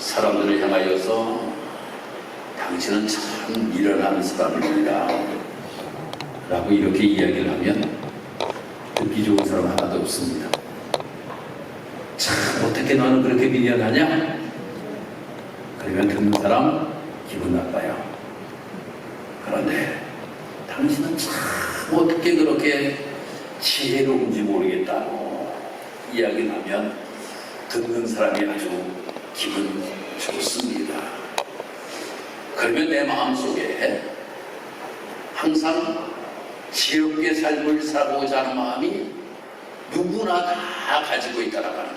사람들을 향하여서 당신은 참 미련한 사람입니다 라고 이렇게 이야기를 하면 듣기 좋은 사람 하나도 없습니다. 참 어떻게 너는 그렇게 미련하냐? 그러면 듣는 사람 기분 나빠요. 그런데 당신은 참 어떻게 그렇게 지혜로운지 모르겠다고 이야기를 하면 듣는 사람이 아주 기분 좋습니다. 그러면 내 마음속에 항상 지혜롭게 삶을 살아보고자 하는 마음이 누구나 다 가지고 있다는 거예요.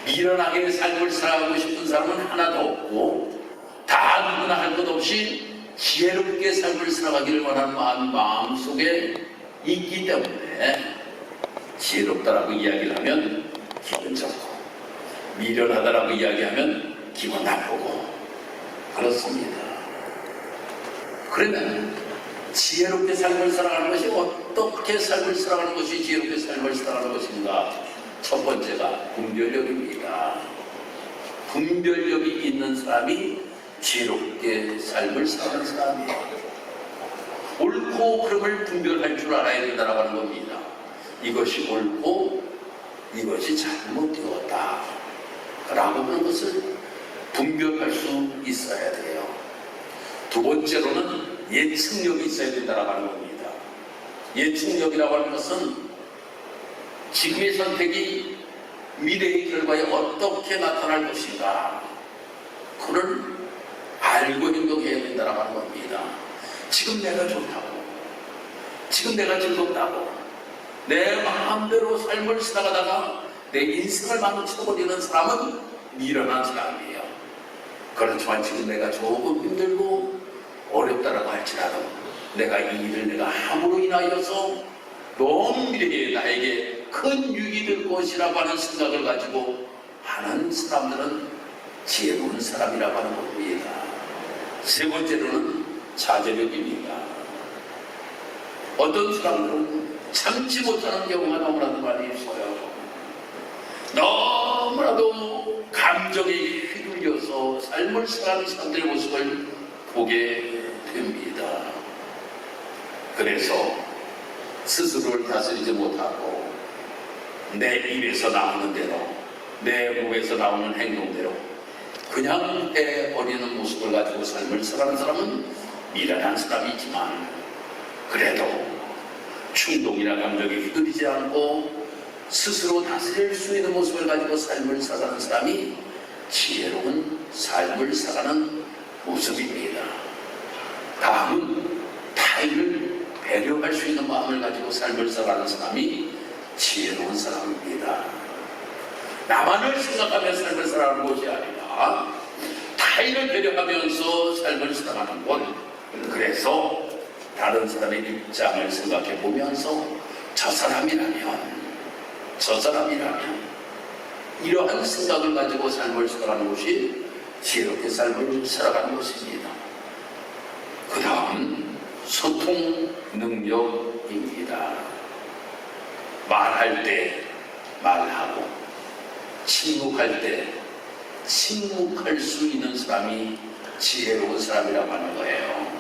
미련하게 삶을 살아가고 싶은 사람은 하나도 없고 다 누구나 할 것 없이 지혜롭게 삶을 살아가기를 원하는 마음이 마음속에 있기 때문에 지혜롭다라고 이야기를 하면 기분 좋고 미련하다라고 이야기하면 기분 나쁘고 그렇습니다. 그러면 지혜롭게 삶을 살아가는 것이 어떻게 삶을 살아가는 것이 지혜롭게 삶을 살아가는 것인가? 첫 번째가 분별력입니다. 분별력이 있는 사람이 지혜롭게 삶을 살아가는 사람이에요. 옳고 그름을 분별할 줄 알아야 된다고 하는 겁니다. 이것이 옳고 이것이 잘못되었다 라고 하는 것을 분별할 수 있어야 돼요. 두 번째로는 예측력이 있어야 된다고 하는 겁니다. 예측력이라고 하는 것은 지금의 선택이 미래의 결과에 어떻게 나타날 것인가 그걸 알고 행동해야 된다고 하는 겁니다. 지금 내가 좋다고 지금 내가 즐겁다고 내 마음대로 삶을 살아가다가 내 인생을 망쳐버리는 사람은 미련한 사람이에요. 그렇지만 지금 내가 조금 힘들고 어렵다라고 할지라도 내가 이 일을 내가 함으로 인하여서 먼 미래에 나에게 큰 유익이 될 것이라고 하는 생각을 가지고 하는 사람들은 지혜로운 사람이라고 하는 겁니다. 세 번째로는 자제력입니다. 어떤 사람들은 참지 못하는 경우가 너무나도 많이 있어요. 너무나도 감정에 휘둘려서 삶을 살아가는 사람들의 모습을 보게 됩니다. 그래서 스스로를 다스리지 못하고 내 입에서 나오는 대로 내 몸에서 나오는 행동대로 그냥 해버리는 모습을 가지고 삶을 살아가는 사람은 미련한 사람이지만 그래도 충동이나 감정에 휘둘리지 않고 스스로 다스릴 수 있는 모습을 가지고 삶을 살아가는 사람이 지혜로운 삶을 살아가는 모습입니다. 다음은 타인을 배려할 수 있는 마음을 가지고 삶을 살아가는 사람이 지혜로운 사람입니다. 나만을 생각하며 삶을 살아가는 것이 아니라 타인을 배려하면서 삶을 살아가는 것. 그래서 다른 사람의 입장을 생각해 보면서 저 사람이라면 이러한 생각을 가지고 삶을 살아가는 것이 지혜롭게 삶을 살아가는 것입니다. 그 다음 소통 능력입니다. 말할 때 말하고 침묵할 때 침묵할 수 있는 사람이 지혜로운 사람이라고 하는 거예요.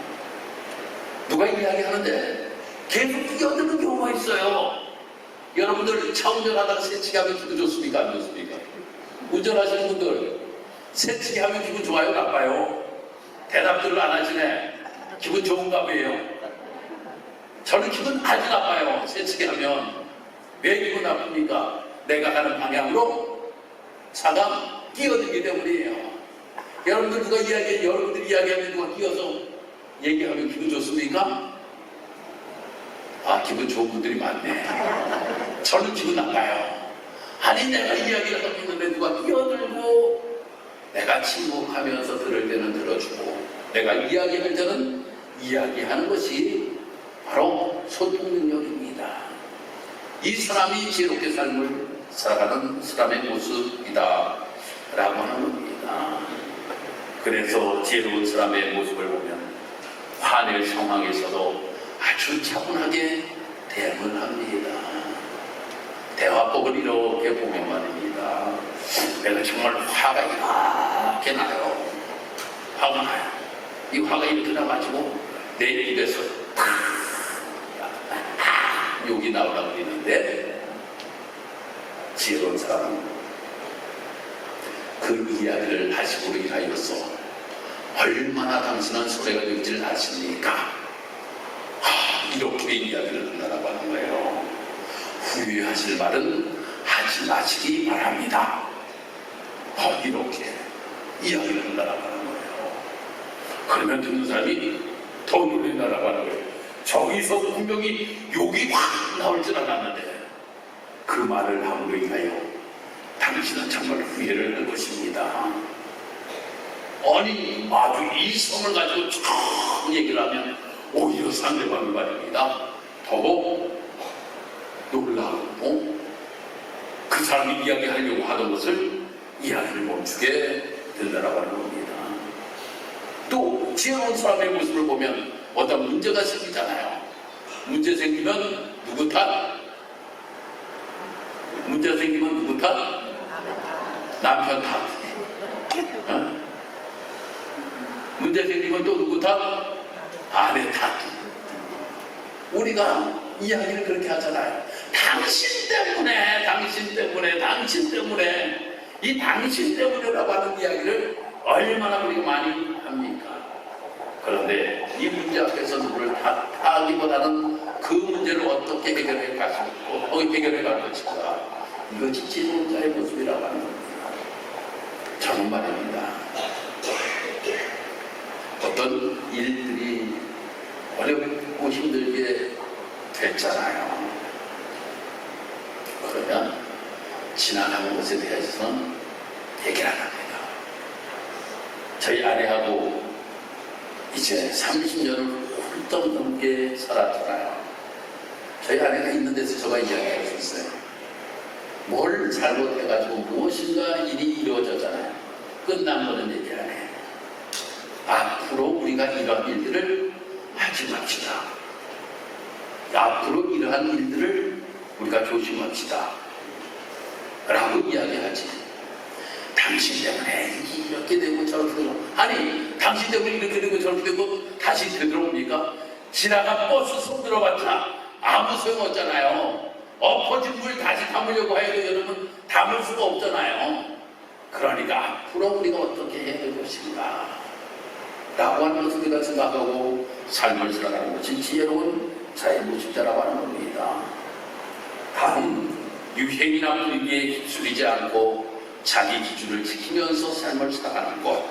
누가 이야기하는데 계속 끼어드는 경우가 있어요. 여러분들 차 운전하다가 새치기 하면 기분 좋습니까? 안 좋습니까? 운전하시는 분들 새치기 하면 기분 좋아요? 나빠요? 대답들을 안 하시네. 기분 좋은가 봐요. 저는 기분 아주 나빠요. 새치기 하면. 왜 기분 나쁩니까? 내가 가는 방향으로 차가 끼어들기 때문이에요. 여러분들 여러분들이 이야기하면 누가 끼어서 얘기하면 기분 좋습니까? 아, 기분 좋은 분들이 많네. 저는 기분 나빠요. 아니, 내가 이야기를 하고 있는데 누가 끼어들고 내가 침묵하면서 들을 때는 들어주고 내가 이야기할 때는 이야기하는 것이 바로 소통 능력입니다. 이 사람이 지혜롭게 삶을 살아가는 사람의 모습이다 라고 하는 겁니다. 그래서 지혜로운 사람의 모습을 보면 화낼 상황에서도 아주 차분하게 대응을 합니다. 대화법을 이렇게 보면 말입니다. 내가 정말 화가 이렇게 나요. 화가 나요. 이 화가 이렇게 나가지고 내 입에서 욕이 나오라고 그러는데, 지혜로운 사람은 그 이야기를 하시고 인하여서 얼마나 당신은 소리가 될지를 아십니까? 이렇게 이야기를 한다고 하는 거예요. 후회하실 말은 하지 마시기 바랍니다. 이렇게 이야기를 한다고 하는 거예요. 그러면 듣는 사람이 더 놀란다고 하는 거예요. 저기서 분명히 욕이 확 나올 줄 알았는데 그 말을 함으로 인하여 당신은 정말 후회를 할 것입니다. 아니, 아주 이성을 가지고 쭉 얘기를 하면 오히려 상대방이 말입니다. 더 놀라고 그 사람이 이야기하려고 하던 것을 이야기를 멈추게 된다라고 하는 겁니다. 또 지혜로운 사람의 모습을 보면 어떤 문제가 생기잖아요. 문제 생기면 누구 탓? 문제 생기면 누구 탓? 남편 탓. 문제 생기면 또 누구 탓? 아내 탓. 우리가 이야기를 그렇게 하잖아요. 당신 때문에, 당신 때문에, 당신 때문에, 이 당신 때문에라고 하는 이야기를 얼마나 우리가 많이 합니까? 그런데 이 문제 앞에서 누구를 탓하기보다는 그 문제를 어떻게 해결해 갈 것인가, 이것이 지혜로운 자의 모습이라고 하는 겁니다. 저는 말입니다. 어떤 일들이 어렵고 힘들게 됐잖아요. 그러면 지나가는 것에 대해서는 얘기를 안 합니다. 저희 아내하고 이제 30년을 훌쩍 넘게 살았잖아요. 저희 아내가 있는 데서 제가 이야기할 수 있어요. 뭘 잘못해가지고 무엇인가 일이 이루어졌잖아요. 끝난 거는 얘기 안 해요. 앞으로 우리가 이러한 일들을 하지 맙시다. 앞으로 이러한 일들을 우리가 조심합시다 라고 이야기하지. 당신 때문에 이렇게 되고 저렇게 되고, 아니 당신 때문에 이렇게 되고 저렇게 되고 다시 되돌아옵니까? 지나간 버스 손 들어봤자 아무 소용없잖아요. 엎어진 물 다시 담으려고 해도 여러분 담을 수가 없잖아요. 그러니까 앞으로 우리가 어떻게 해야 될 것인가 라고 하는 것을 우리가 생각하고 삶을 살아가는 것이 지혜로운 자의 모습자라고 하는 겁니다. 다음, 유행이나 분위기에 휩쓸리지 않고 자기 기준을 지키면서 삶을 살아가는 것.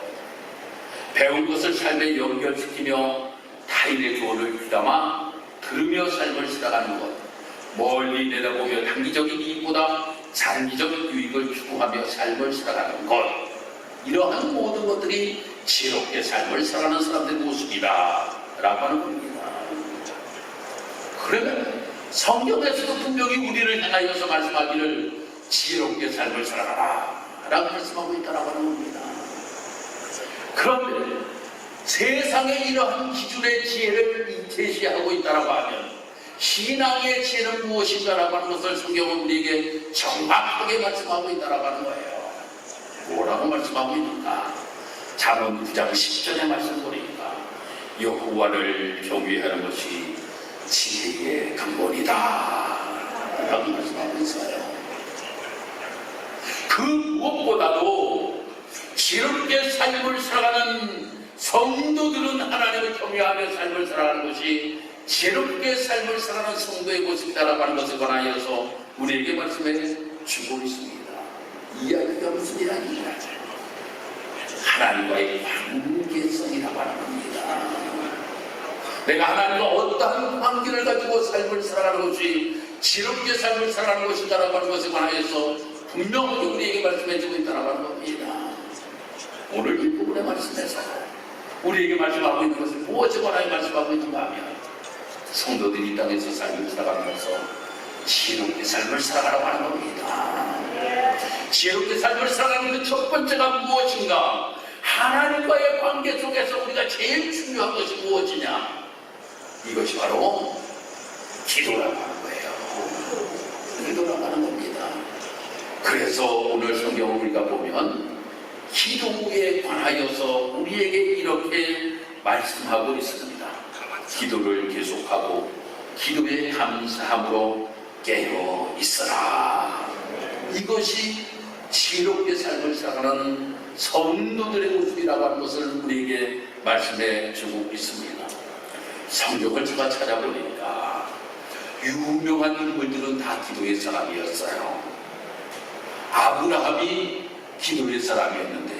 배운 것을 삶에 연결시키며 타인의 조언을 귀담아 들으며 삶을 살아가는 것. 멀리 내다보며 단기적인 이익보다 장기적인 유익을 추구하며 삶을 살아가는 것. 이러한 모든 것들이 지혜롭게 삶을 살아가는 사람들의 모습이다 라고 하는 겁니다. 그러면 성경에서도 분명히 우리를 향하여서 말씀하기를 지혜롭게 삶을 살아가라 라고 말씀하고 있다고 하는 겁니다. 그런데 세상에 이러한 기준의 지혜를 제시하고 있다고 하면 신앙의 지혜는 무엇인가라고 하는 것을 성경은 우리에게 정확하게 말씀하고 있다고 하는 거예요. 뭐라고 말씀하고 있는가? 잠언 9장 10절의 말씀 보니까 여호와를 경외하는 것이 지혜의 근본이다 라고 말씀하고 있어요. 그 무엇보다도 지혜롭게 삶을 살아가는 성도들은 하나님을 경외하며 삶을 살아가는 것이 지혜롭게 삶을 살아가는 성도의 모습이다라고 하는 것을 권하여서 우리에게 말씀해 주고 있습니다. 이야기가 무슨 이야기냐? 하나님과의 관계성이라고 하는 겁니다. 내가 하나님과 어떠한 관계를 가지고 삶을 살아가는 것이 지혜롭게 삶을 살아가는 것이다라고 하는 것에 관하여서 분명하게 우리에게 말씀해 주고 있다라고 하는 겁니다. 오늘 이 부분의 말씀에서 우리에게 말씀하고 있는 것은 무엇에 관하여 말씀하고 있는가 하면 성도들이 이 땅에서 삶을 살아가면서 지혜롭게 삶을 살아가라고 하는 겁니다. 지혜롭게 삶을 살아가는 그 첫 번째가 무엇인가? 하나님과의 관계 속에서 우리가 제일 중요한 것이 무엇이냐? 이것이 바로 기도라고 하는 거예요. 기도라고 하는 겁니다. 그래서 오늘 성경을 우리가 보면 기도에 관하여서 우리에게 이렇게 말씀하고 있습니다. 기도를 계속하고 기도에 감사함으로 깨어 있어라. 이것이 지혜롭게 삶을 살아가는 성도들의 모습이라고 하는 것을 우리에게 말씀해 주고 있습니다. 성경을 제가 찾아보니까 유명한 인물들은 다 기도의 사람이었어요. 아브라함이 기도의 사람이었는데,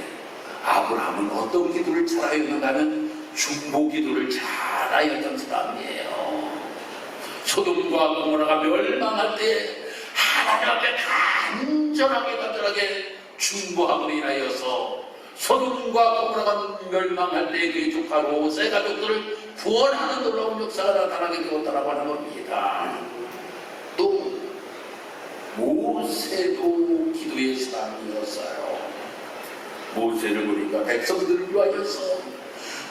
아브라함은 어떤 기도를 잘하였는가 하면 중보 기도를 잘하였던 사람이에요. 소돔과 고모라가 멸망할 때 하나님 앞에 간절하게 간절하게 중보함으로 인하여서 소돔과 고모라가 멸망할 때 그의 조카 롯의 가족들을 구원하는 놀라운 역사가 나타나게 되었다고 하는 겁니다. 또 모세도 기도의 사람이었어요. 모세를 보니까 백성들을 위하여서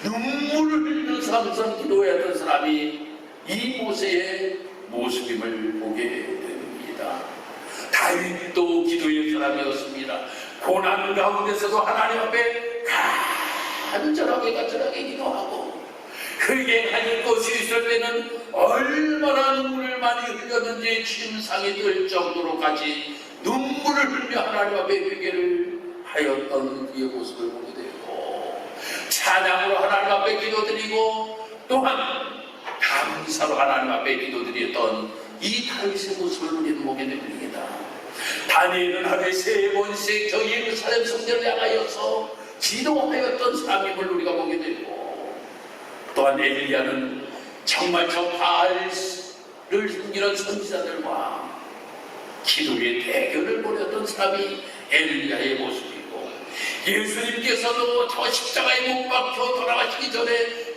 눈물을 흘리면서 항상 기도했던 사람이 이 모세의 모습임을 보게 됩니다. 다윗도 기도의 사람이었습니다. 고난 가운데서도 하나님 앞에 간절하게 기도하고, 그에게 가질 것이 있을 때는 얼마나 눈물을 많이 흘렸는지 침상이 들 정도로까지 눈물을 흘려 하나님 앞에 회개를 하였던 그의 모습을 보게 되고, 찬양으로 하나님 앞에 기도드리고 또한 감사로 하나님 앞에 기도드렸던 이 다윗의 모습을 우리는 보게 됩니다. 다니엘은 하루에 3번씩 저 예루살렘 성전을 향하여서 기도하였던 사람임을 우리가 보게 되고, 또한 엘리야는 정말 저 바알을 섬기는 선지자들과 기도의 대결을 벌였던 사람이 엘리야의 모습이고, 예수님께서도 저 십자가에 못 박혀 돌아가시기 전에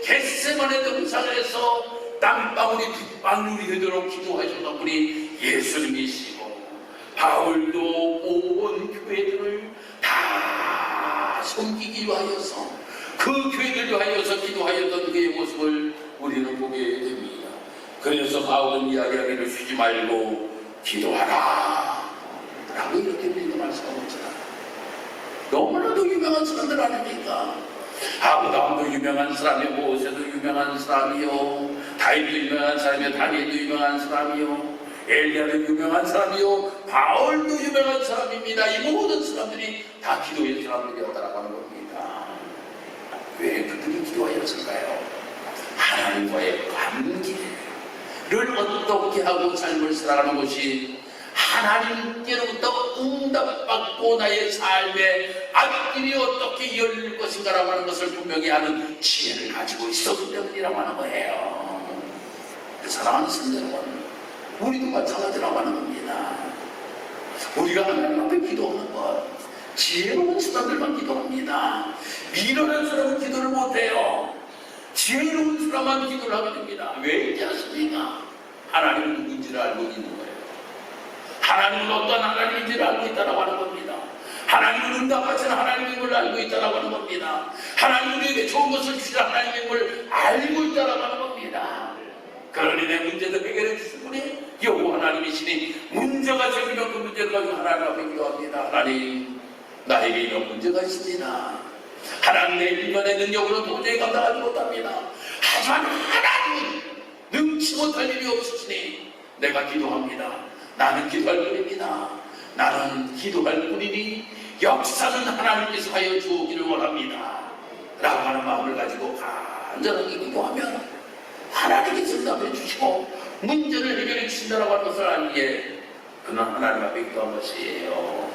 겟세마네 등산에서 땀방울이 빗방울이 되도록 기도하셨던 분이 예수님이시고, 바울도 온 교회들을 다 섬기기 위하여서 그 교회들 위하여서 기도하였던 그의 모습을 우리는 보게 됩니다. 그래서 바울은 이야기하기를 쉬지 말고 기도하라 라고 이렇게 우리가 말씀하고 있잖아요. 너무나도 유명한 사람들 아닙니까? 아브라함도 유명한 사람이요, 모세도 유명한 사람이요, 다윗도 유명한 사람이요, 다니엘도 유명한 사람이요, 엘리야도 유명한 사람이요, 바울도 유명한 사람입니다. 이 모든 사람들이 다 기도의 사람들이었다라고 하는 겁니다. 왜 그들이 기도하였을까요? 하나님과의 관계를 어떻게 하고 삶을 살아가는 것이 하나님께로부터 응답받고 나의 삶의 앞길이 어떻게 열릴 것인가라고 하는 것을 분명히 아는 지혜를 가지고 있었기 때문이라고 하는 거예요. 사랑하는 성도 여러분, 우리도 마찬가지라고 하는 겁니다. 우리가 하나님 앞에 기도하는 것, 지혜로운 사람들만 기도합니다. 미련한 사람은 기도를 못해요. 지혜로운 사람만 기도를 하게 됩니다. 왜 있지 않습니까? 하나님은 누군지를 알고 있는 거예요. 하나님은 어떤 하나님인지를 알고 있다고 하는 겁니다. 하나님은 응답하시는 하나님임을 알고 있다고 하는 겁니다. 하나님은 우리에게 좋은 것을 주시는 하나님임을 알고 있다고 하는 겁니다. 그러니 내 문제도 해결해 주실 분이 여호와 하나님이시니, 문제가 생기면 그 문제를 가지고 하나님 앞에 기도합니다. 하나님, 나에게 이런 문제가 있습니다. 하나님, 내 인간의 능력으로 도저히 감당하지 못합니다. 하지만 하나님은 능치 못할 일이 없으시니 내가 기도합니다. 나는 기도할 뿐입니다. 나는 기도할 뿐이니 역사는 하나님께서 하여 주기를 원합니다 라고 하는 마음을 가지고 간절하게 기도하면 하나님께서 응답해 주시고 문제를 해결해 주신다고 하는 것을 알기에 그는 하나님 앞에 기도한 것이에요.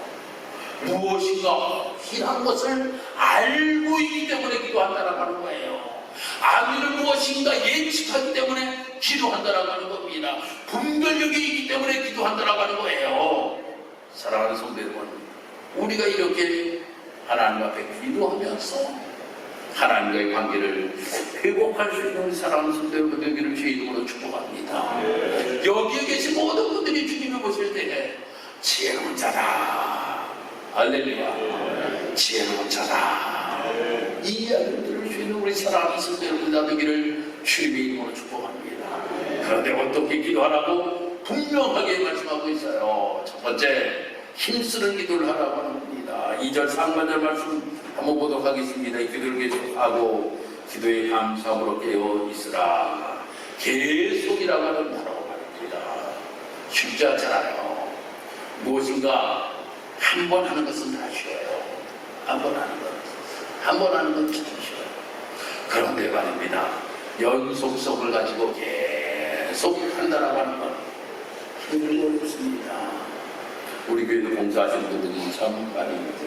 무엇인가 필요한 것을 알고 있기 때문에 기도한다고 하는 거예요. 아미는 무엇인가 예측하기 때문에 기도한다고 하는 겁니다. 분별력이 있기 때문에 기도한다고 하는 거예요. 사랑하는 성도 여러분, 우리가 이렇게 하나님 앞에 기도하면서 하나님과의 관계를 회복할 수 있는 사랑하는 성도 여러분 되기를 주의 이름으로 축복합니다. 여기에 계신 모든 분들이 주님을 보실 때에 지혜로운 자다, 할렐루야, 지혜로운 자다, 이 이야기를 들을 수 있는 우리 사랑하는 성도 여러분 되기를 주님의 이름으로 축복합니다. 그런데 어떻게 기도하라고 분명하게 말씀하고 있어요. 첫 번째, 힘쓰는 기도를 하라고 하는 겁니다. 2절 상반절 말씀 한번 보도록 하겠습니다. 이 기도를 계속하고 기도의 감사함으로 깨어 있으라. 계속이라고 하는 단어가 말입니다. 쉽지 않잖아요. 무엇인가 한 번 하는 것은 다 쉬워요. 한 번 하는 것. 한 번 하는 건 참 쉬워요. 그런데 말입니다. 연속성을 가지고 계속 한다라고 하는 건 힘들고 어렵습니다. 우리 교회도 봉사하시는 분들이 참 많이 있죠.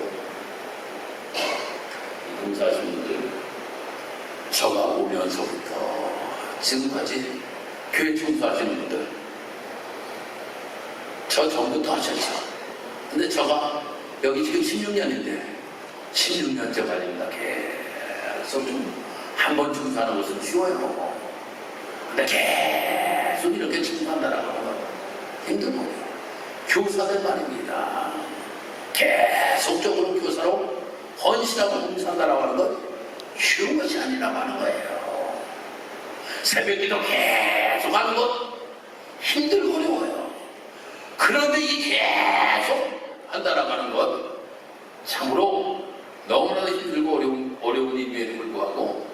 봉사하시는 분들, 저가 오면서부터 지금까지 교회 청소하시는 분들, 저 전부터 하셨죠. 근데 저가 여기 지금 16년인데 16년째 말입니다. 계속 한 번 청소하는 것은 쉬워요. 근데 계속 이렇게 청소한다라고 하는 건 힘들거든요. 교사들 말입니다. 계속적으로 교사로 헌신하고 봉사한다라고 하는 건 쉬운 것이 아니라고 하는 거예요. 새벽기도 계속 하는 것 힘들고 어려워요. 그런데 이 계속 한다라고 하는 것 참으로 너무나도 힘들고 어려운 일임에도 불구하고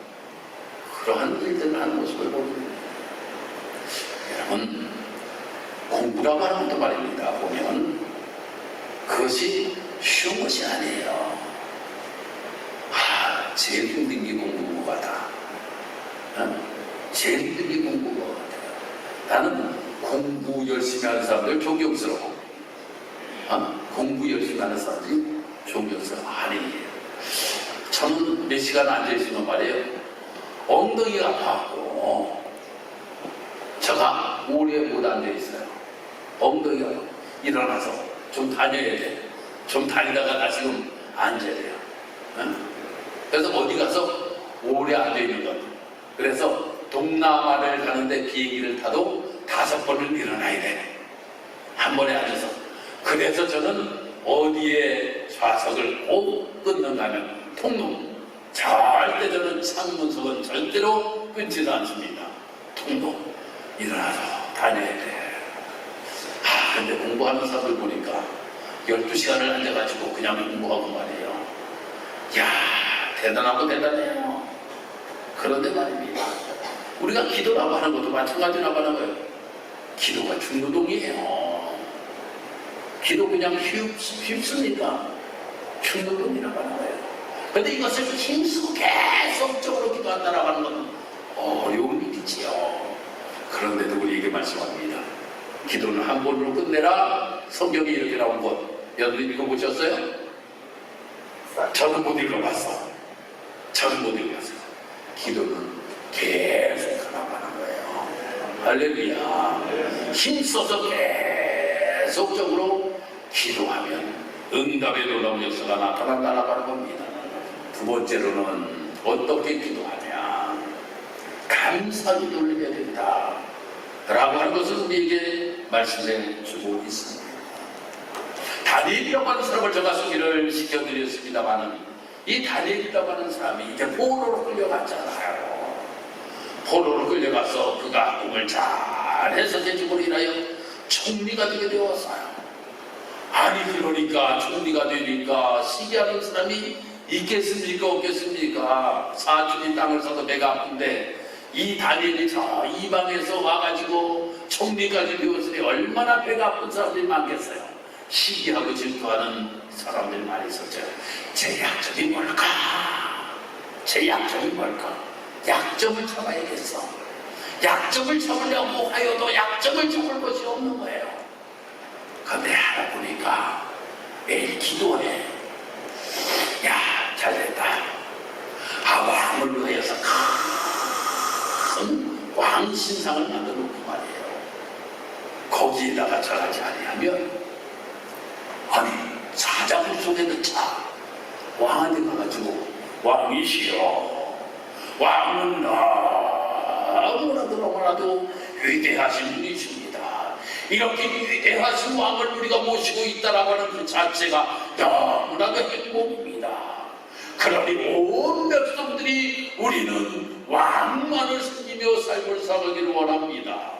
그러한 일들을 하는 모습을 보입니다. 여러분, 공부라고 하는 것도 말입니다. 보면 그것이 쉬운 것이 아니에요. 제일 힘든 게 공부인 것 같아. 제일 힘든 게 공부인 것 같아요. 나는 공부 열심히 하는 사람들 존경스러워. 공부 열심히 하는 사람들이 존경스러워. 아니, 저는 몇 시간 앉아있으면 말이에요. 엉덩이가 아파갖고 제가 오래 못 앉아있어요. 엉덩이가 일어나서 좀 다녀야 돼. 좀 다니다가 나 지금 앉아야 돼요. 그래서 어디 가서 오래 앉아있는 것. 그래서 동남아를 가는데 비행기를 타도 5번을 일어나야 돼. 한 번에 앉아서. 그래서 저는 어디에 좌석을 꼭 끊는가 하면 통로. 절대 저는 창문석은 절대로 끊지도 않습니다. 통로. 일어나서 다녀야 돼. 근데 공부하는 사람들 보니까 12시간을 앉아가지고 그냥 공부하고 말이에요. 이야, 대단하고 대단해요. 그런데 말입니다. 우리가 기도라고 하는 것도 마찬가지라고 하는 거예요. 기도가 중노동이에요. 기도 그냥 쉽습니까? 중노동이라고 하는 거예요. 그런데 이것을 힘쓰고 계속적으로 기도한다라고 하는 건 어려운 일이지요. 그런데도 우리에게 말씀합니다. 기도는 한 번으로 끝내라. 성경이 이렇게 나온 것 여러분 읽어보셨어요? 저는 못 읽어봤어. 저는 못 읽어봤어요. 기도는 계속 하라고 하는 거예요. 할렐루야. 힘써서 계속적으로 기도하면 응답의 놀라운 역사가 나타난다라고 하는 겁니다. 두 번째로는 어떻게 기도하냐. 감사 기도를 해야 된다 라고 하는 것을 우리에게 말씀해 주고 있습니다. 다니엘이라고 하는 사람을 제가 소개를 시켜드렸습니다만 이 다니엘이라고 하는 사람이 이제 포로로 끌려갔잖아요. 포로로 끌려가서 그가 꿈을 잘 해석해주고 인하여 총리가 되게 되었어요. 아니 그러니까 총리가 되니까 시기하는 사람이 있겠습니까 없겠습니까? 사촌이 땅을 사서 배가 아픈데 이 다니엘이 저 이방에서 와가지고 총리까지 되었으니 얼마나 배가 아픈 사람들이 많겠어요. 시기하고 질투하는 사람들이 많이 있었죠. 제 약점이 뭘까? 제 약점이 뭘까? 약점을 잡아야겠어. 약점을 잡으려고 하여도 약점을 잡을 것이 없는 거예요. 근데 하나 보니까 매일 기도해. 야, 잘됐다. 왕을 위하여서 큰 왕신상을 만들어 놓고 말이에요. 거기에다가 절하지 아니하면 아니 사자굴 속에 넣자. 왕한테 가가지고 왕이시여, 왕은 너무나도 위대하신 분이십니다. 이렇게 위대하신 왕을 우리가 모시고 있다라고 하는 그 자체가 너무나도 행복입니다. 그러니 온 백성들이 우리는 왕만을 섬기며 삶을 살기를 원합니다.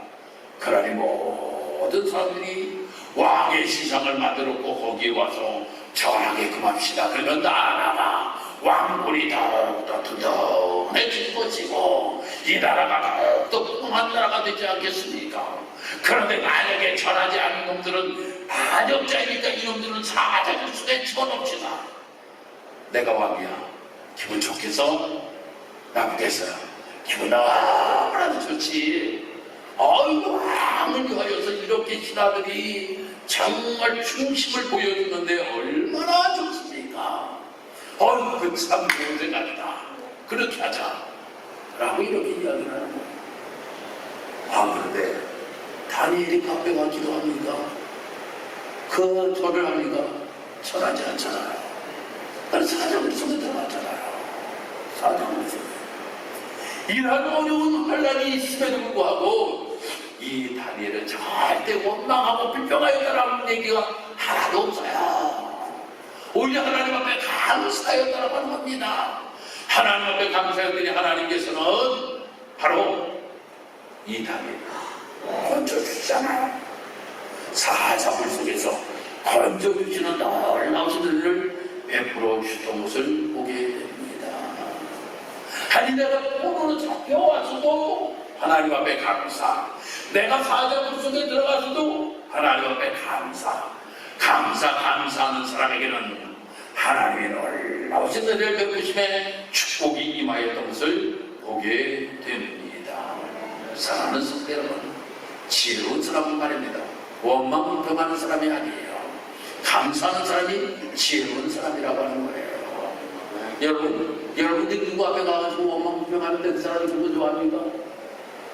그러니 모든 사람들이 왕의 시상을 만들었고 거기에 와서 전하게끔 합시다. 그러면 나라가 왕권이 더욱더 든든해질 것이고 이 나라가 더욱더 풍한 나라가 되지 않겠습니까? 그런데 만약에 전하지 않은 놈들은 반역자이니까 이놈들은 사자굴 속에 집어넣읍시다. 내가 왕이야. 기분 좋겠어? 나쁘겠어요? 기분 너무나도 좋지. 아이고, 왕을 위하여서 이렇게 신하들이 정말 충심을 보여주는데 얼마나 좋습니까? 어이구, 참 좋은 생각이다. 그렇게 하자. 라고 이렇게 이야기를 하는 거예요. 그런데 다니엘이 카페 가기도 합니까? 그 절을 합니까? 절하지 않잖아요. 그래서 사자굴 속에 들어갔잖아요. 사자굴 속에. 이런 어려운 환란이 있음에도 불구하고 이 다니엘은 절대 원망하고 불평하였다라는 얘기가 하나도 없어요. 오히려 하나님 앞에 감사하였다라고 하는 겁니다. 하나님 앞에 감사했더니 하나님께서는 바로 이 다니엘을 건져주시잖아요. 사자굴 속에서 건져주시는 놀라우신 은혜를 베풀어 주셨던 것을 보게 됩니다. 아니 내가 포로로 잡혀와서도 하나님 앞에 감사, 내가 사자굴 속에 들어가서도 하나님 앞에 감사하는 사람에게는 하나님의 놀라우신 은혜를 베푸심에 축복이 임하였던 것을 보게 됩니다. 사랑하는 성도 여러분, 지혜로운 사람은 말입니다. 원망불평하는 사람이 아니에요. 감사하는 사람이 지혜로운 사람이라고 하는 거예요. 여러분들이 누구 앞에 가가지고 원망불평하는데 그 사람이 기분 좋아합니까?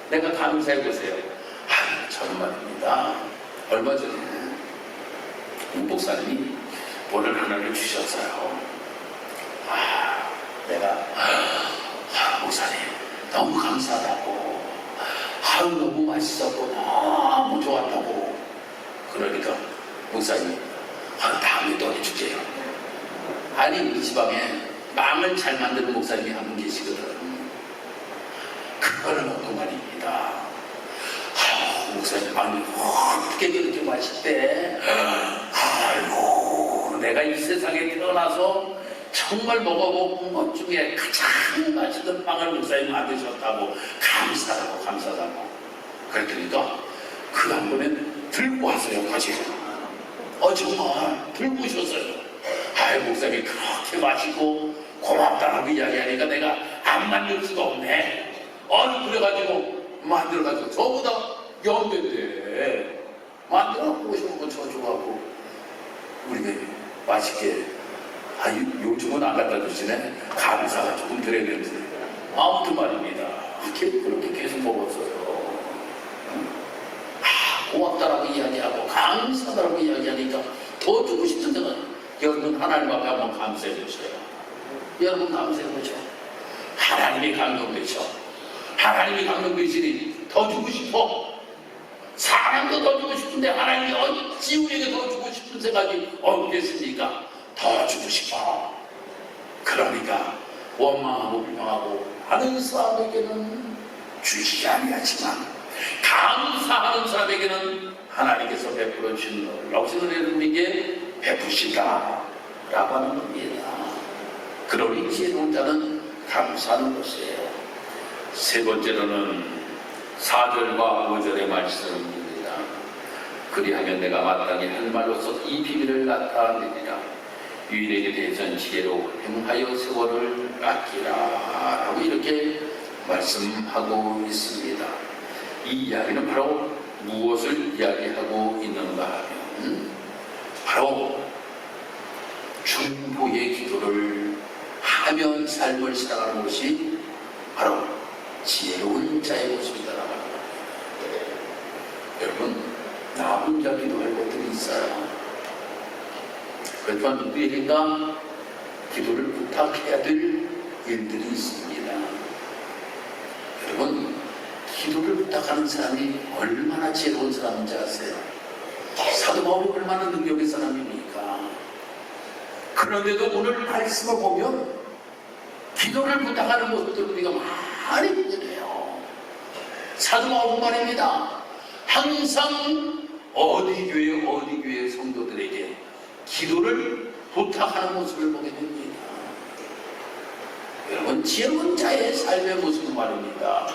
내가 감사해보세요. 저는 말입니다. 얼마 전에 목사님이 뭐를 하나를 주셨어요. 내가 목사님 너무 감사하다고, 너무 맛있었고 너무 좋았다고. 그러니까 목사님 다음에 또 해줄게요. 아니 우리 지방에 빵을 잘 만드는 목사님이 한 분 계시거든. 그거는 어떤 말입니다. 목사님 빵이 어떻게 그렇게 맛있대. 아이고, 내가 이 세상에 태어나서 정말 먹어본 것 중에 가장 맛있는 빵을 목사님 만드셨다고 감사하다고 그랬더니까 그 한 번에 들고 왔어요. 같이 정말 들고 오셨어요. 목사님이 그렇게 맛있고 고맙다라고 이야기하니까 내가 안 만들 수가 없네. 그래가지고 만들어가지고 저보다 연배인데 만들어갖고 오시는 거 저 좋아하고 우리가 맛있게 요즘은 안 갖다 주시네. 감사가 조금 드려야 되는데 아무튼 말입니다. 그렇게 계속 먹었어요. 고맙다라고 이야기하고 감사하다라고 이야기하니까 더 주고 싶은 데는 여러분 하나님 앞에 한번 감사해 주세요. 여러분 감사해 보죠. 하나님이 감동되죠. 하나님이 감동되시니 더 주고 싶어. 사람도 더 주고 싶은데 하나님이 어찌 우리에게 더 주고 싶은 생각이 없겠습니까? 더 주고 싶어. 그러니까 원망하고 불평하고 하는 사람에게는 주시지 아니하지만 감사하는 사람에게는 하나님께서 베풀어 주신 놀라우신 은혜를 우리에게 베푸신다 라고 하는 겁니다. 그러니 지혜로운 자는 감사하는 것이에요. 세 번째로는 4절과 5절의 말씀입니다. 그리하면 내가 마땅히 할 말로서 이 비밀을 나타내리라. 유일에게 대해서는 지혜로 행하여 세월을 아끼라 라고 이렇게 말씀하고 있습니다. 이 이야기는 바로 무엇을 이야기하고 있는가 하면 바로 중보의 기도를 하면 삶을 살아가는 것이 바로 지혜로운 자의 모습이다라고 합니다. 여러분, 나 혼자 기도할 것들이 있어요. 그렇지만 누구에게가 기도를 부탁해야 될 일들이 있습니다. 여러분, 기도를 부탁하는 사람이 얼마나 지혜로운 사람인지 아세요? 사도 바울이 얼마나 능력의 사람입니까? 그런데도 오늘 말씀을 보면 기도를 부탁하는 모습들 우리가 많이 보게 돼요. 사도 바울은 말입니다. 항상 어디 교회 성도들에게 기도를 부탁하는 모습을 보게 됩니다. 여러분, 지혜로운 자의 삶의 모습은 말입니다.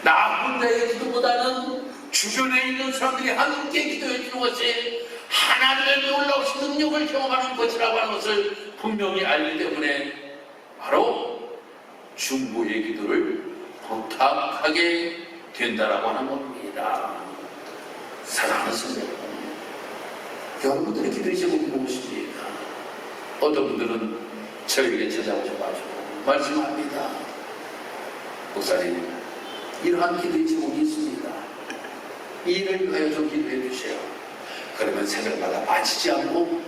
나 혼자의 기도보다는 주변에 있는 사람들이 함께 기도해 주는 것이 하나님의 놀라우신 능력을 경험하는 것이라고 하는 것을 분명히 알기 때문에 바로 중보의 기도를 부탁하게 된다라고 하는 겁니다. 사랑하는 성도 여러분들의 기도의 제목이 무엇입니까? 어떤 분들은 저에게 찾아오셔가지고 말씀합니다. 목사님, 이러한 기도의 제목이 있습니다. 이 일을 위하여 좀 기도해 주세요. 그러면 새벽마다 빠지지 않고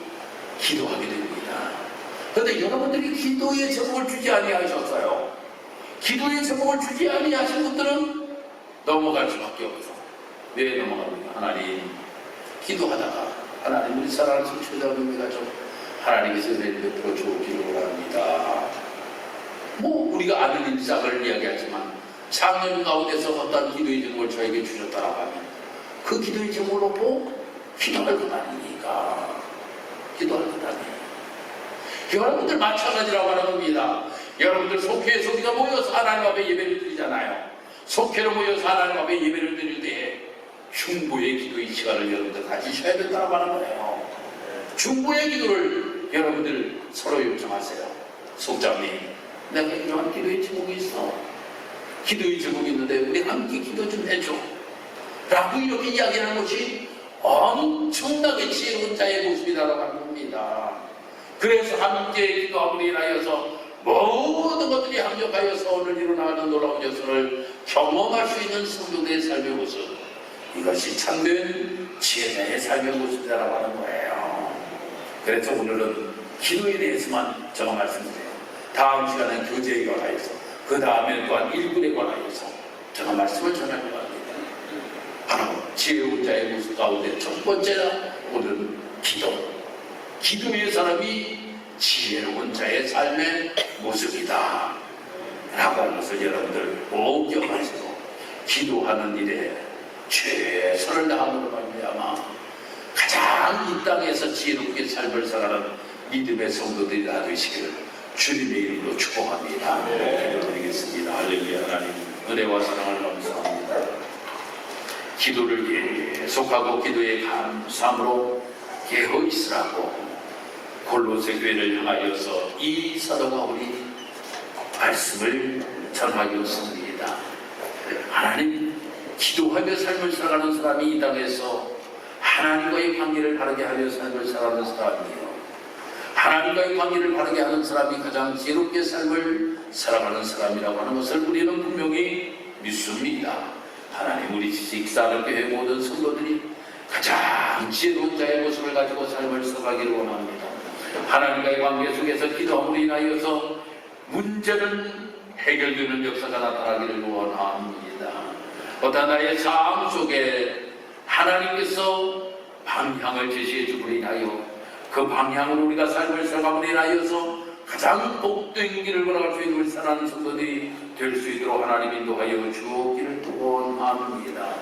기도하게 됩니다. 그런데 여러분들이 기도의 제목을 주지 아니하셨어요. 기도의 제목을 주지 아니하신 분들은 넘어갈 수밖에 없어. 왜 넘어갑니까? 하나님, 기도하다가 하나님 우리 사랑하는 청취자분들과 좀 하나님께서 은혜를 베풀어 주기를 원합니다. 뭐 우리가 아는 일상을 이야기하지만 작년 가운데서 어떤 기도의 제목을 저에게 주셨다라고 하면 그 기도의 제목을 놓고 기도할 것 아닙니까? 기도할 것 아니에요. 여러분들 마찬가지라고 하는 겁니다. 여러분들 속회에서 우리가 모여서 하나님 앞에 예배를 드리잖아요. 속회로 모여서 하나님 앞에 예배를 드릴 때 중보의 기도의 시간을 여러분들 가지셔야 된다고 하는 거예요. 중보의 기도를 여러분들 서로 요청하세요. 속장님, 내가 이러한 기도의 제목이 있어. 기도의 제목이 있는데 우리 함께 기도 좀 해줘. 라고 이렇게 이야기하는 것이 엄청나게 지혜로운 자의 모습이라고 하는 겁니다. 그래서 함께 기도함으로 인하여서 모든 것들이 합력하여 서원을 이루나가는 놀라운 역사를 경험할 수 있는 성도들의 삶의 모습, 이것이 참된 지혜자의 삶의 모습이라고 하는 거예요. 그래서 오늘은 기도에 대해서만 제가 말씀드려요. 다음 시간엔 교제에 관하여서, 그 다음에 또한 일꾼에 관하여서 제가 말씀을 전할 것 같습니다. 바로 지혜로운 자의 모습 가운데 첫 번째가 오늘은 기도. 기도의 사람이 지혜로운 자의 삶의 모습이다 라고 하는 것을 여러분들 꼭 기억하시고, 기도하는 일에 최선을 다함으로 말미암아 가장 이 땅에서 지혜롭게 삶을 살아가는 믿음의 성도들이 다 되시기를 주님의 이름으로 축복합니다. 기도드리겠습니다. 할렐루야. 하나님 은혜와 사랑을 감사합니다. 기도를 계속하고 기도에 감사함으로 깨어 있으라고 골로새 교회를 향하여서 이 사도가 우리 말씀을 전하였습니다. 하나님, 기도하며 삶을 살아가는 사람이 이 땅에서 하나님과의 관계를 바르게 하며 삶을 살아가는 사람이에요. 하나님과의 관계를 바르게 하는 사람이 가장 지혜롭게 삶을 살아가는 사람이라고 하는 것을 우리는 분명히 믿습니다. 하나님, 우리 직사학교회 모든 성도들이 가장 지혜로운 자의 모습을 가지고 삶을 살아가기를 원합니다. 하나님과의 관계 속에서 기도함으로 인하여서 문제는 해결되는 역사가 나타나기를 원합니다. 어떤 나의 삶 속에 하나님께서 방향을 제시해 주므로 인하여 그 방향으로 우리가 삶을 살아감으로 인하여서 가장 복된 길을 걸어갈 수 있는 우리 사랑하는 성도들이 될 수 있도록 하나님 인도하여 주옵기를 원합니다.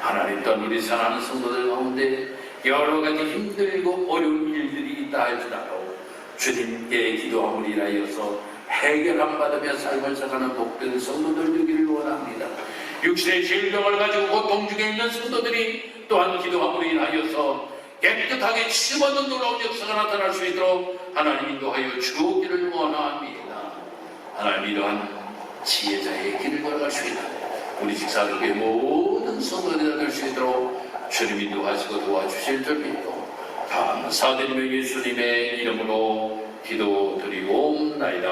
하나님, 또한 우리 사랑하는 성도들 가운데 여러 가지 힘들고 어려운 일들이 있다 할지라도 주님께 기도함으로 인하여서 해결함 받으며 삶을 살아가는 복된 성도들 되기를 원합니다. 육신의 질병을 가지고 고통 중에 있는 성도들이 또한 기도함으로 인하여서 깨끗하게 치유받는 놀라운 역사가 나타날 수 있도록 하나님 인도하여 주옵기를 원합니다. 하나님, 이러한 지혜자의 길을 걸어갈 수 있는 우리 직사교회 모든 성도들이 될 수 있도록 주님 인도하시고 도와주실 줄 믿고 감사드리며 예수님의 이름으로 기도드리옵나이다.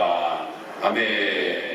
아멘.